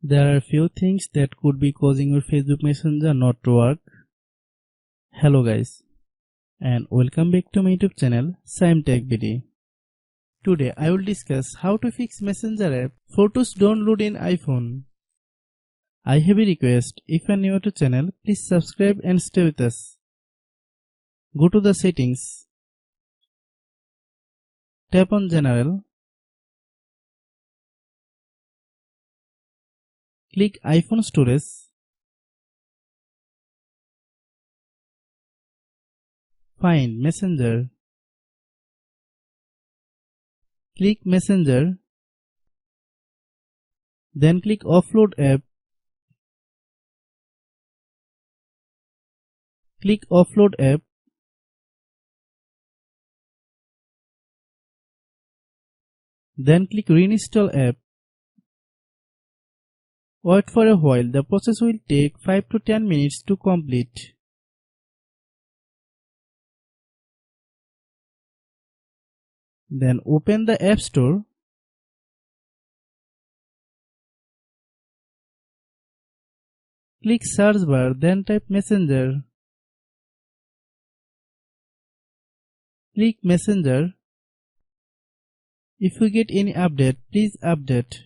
There are few things that could be causing your Facebook Messenger not to work. Hello guys, and welcome back to my YouTube channel Shaem Tech BD. Today I will discuss how to fix Messenger app photos don't load in iPhone. I have a request, if you are new to channel, please subscribe and stay with us. Go to the settings, tap on General, click iPhone storage, find Messenger, click Messenger, then click Offload app, click Offload app, then click Reinstall app. Wait for a while, the process will take 5 to 10 minutes to complete. Then open the App Store. Click search bar, then type Messenger. Click Messenger. If you get any update, please update.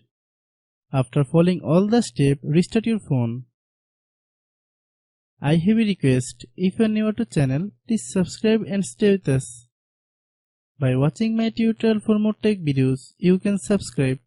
After following all the steps, restart your phone. I have a request, if you are new to channel, please subscribe and stay with us. By watching my tutorial for more tech videos, you can subscribe.